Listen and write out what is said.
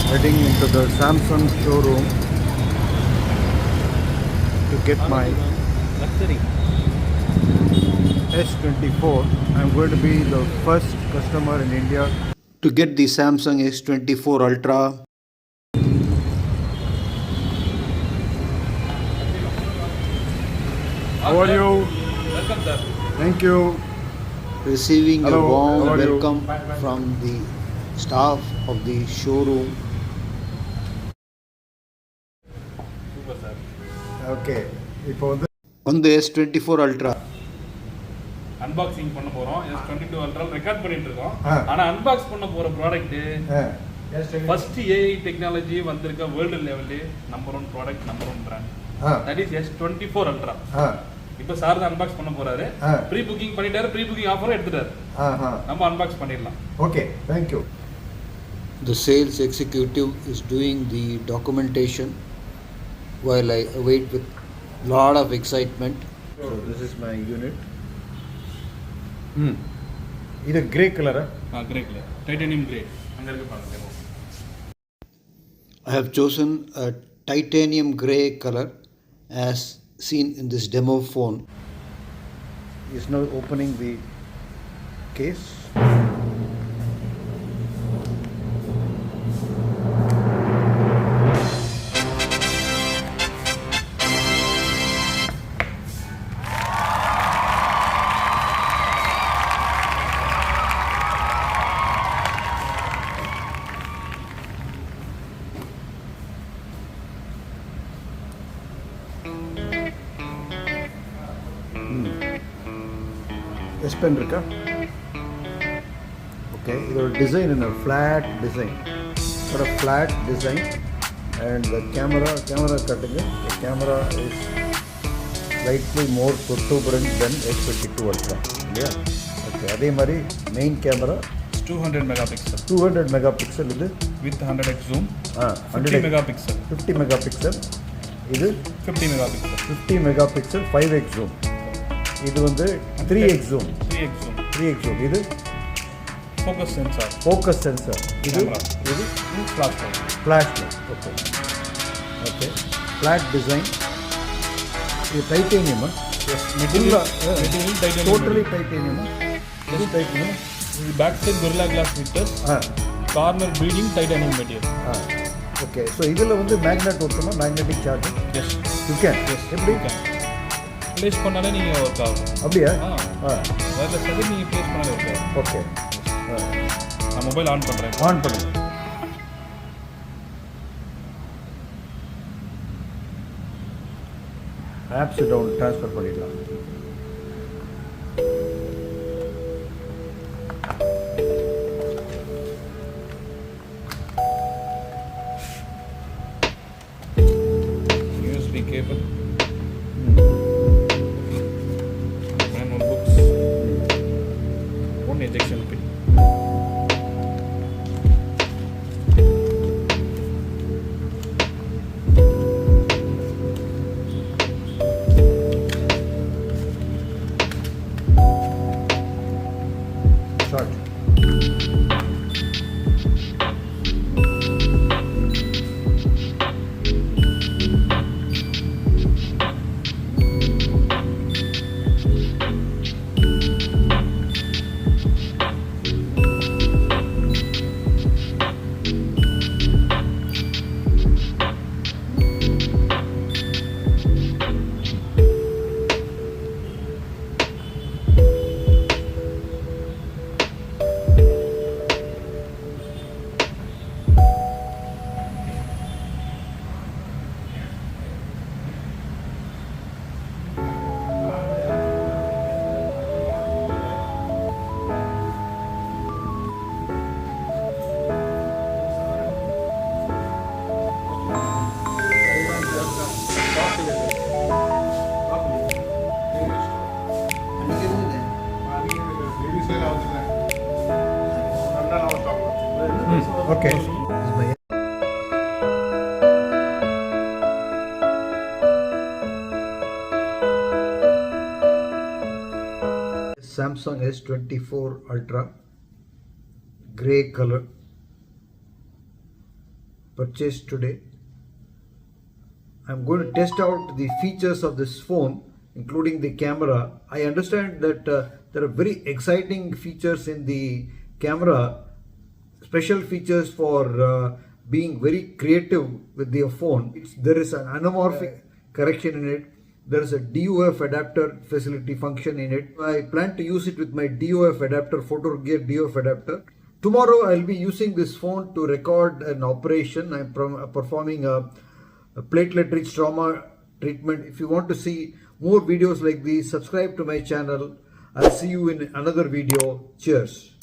Heading into the Samsung showroom to get my luxury. S24. I'm going to be the first customer in India to get the Samsung S24 Ultra. How are you? Welcome, sir. Thank you. Receiving a Hello, warm how are you? welcome from the staff of the showroom. Super, sir. Okay. இப்போ வந்து On the S24 Ultra, unboxing பண்ண போறோம். S22 Ultra record பண்ணிட்டு இருக்கோம். ஆ. ஆனா unbox பண்ண போற product S24 first AI technology வந்திருக்க வேர்ல்டு லெவல்ல number 1 product, number 1 brand. That is S24 Ultra. இப்போ சார் தான் அன்பாக்ஸ் பண்ண போறாரு. ப்ரீ புக்கிங் பண்ணிட்டாரு, ப்ரீ புக்கிங் ஆஃபரும் எடுத்துட்டாரு. நம்ம அன்பாக்ஸ் பண்ணிடலாம். Okay, thank you. the sales executive is doing the documentation while I await with lot of excitement. So this is my unit. இது கிரே கலரா? Grey colour, titanium grey. அங்க இருக்கு பாருங்க. I have chosen a titanium grey color as seen in this demo phone. He is now opening the case. S pen இருக்கா? Okay, இதோட design என்ன? Flat design. Got a flat design and the camera cutting. The camera is slightly more protuberant than S22 Ultra. இல்லையா? Okay, அதே மாதிரி main camera 200 megapixel. 200 megapixel இது with 100x zoom. 100 megapixel. 50 megapixel இது 50 megapixel. 50 megapixel 5x zoom. இது வந்து 3x zoom. 3x zoom. 3x zoom. இது focus sensor. Focus sensor. இது Camera. இது flash light. Flash light. Okay okay flat design. இது டைட்டேனியமா? Material titanium. Totally டைட்டேனியமா? இது டைட்டேனியம். இது பேக் சைடு கொரில்லா கிளாஸ் ஃபிட்டர்ஸ். கார்னர் ப்ரீடிங் டைட்டானியம் மெட்டீரியல். ஓகே ஸோ இதில் வந்து மேக்னெட் ஒட்டுமா? Magnetic charge. Yes. You can. எப்படி? ப்ளேஸ் பண்ணாலே நீங்கள் ஒர்க் ஆகும். அப்படியா? வேறு செகண்ட் நீங்கள் ப்ளேஸ் பண்ணாலே ஒர்க் ஆகும். ஓகே நான் மொபைல் ஆன் பண்ணுறேன். ஆன் பண்ணுங்க. ஆப்ஸ் டவுன் ட்ரான்ஸ்ஃபர் பண்ணிடலாம். USB cable, manual books, one ejection pin. Short. Okay. Samsung S24 Ultra, grey color. purchased today. I'm going to test out the features of this phone, including the camera. I understand that there are very exciting features in the camera, special features for being very creative with your phone. There is an anamorphic correction in it. There is a DOF adapter facility function in it. I plan to use it with my DOF adapter, photo gear DOF adapter. Tomorrow I'll be using this phone to record an operation. I'm performing a platelet-rich trauma treatment. If you want to see more videos like these, subscribe to my channel. I'll see you in another video. Cheers.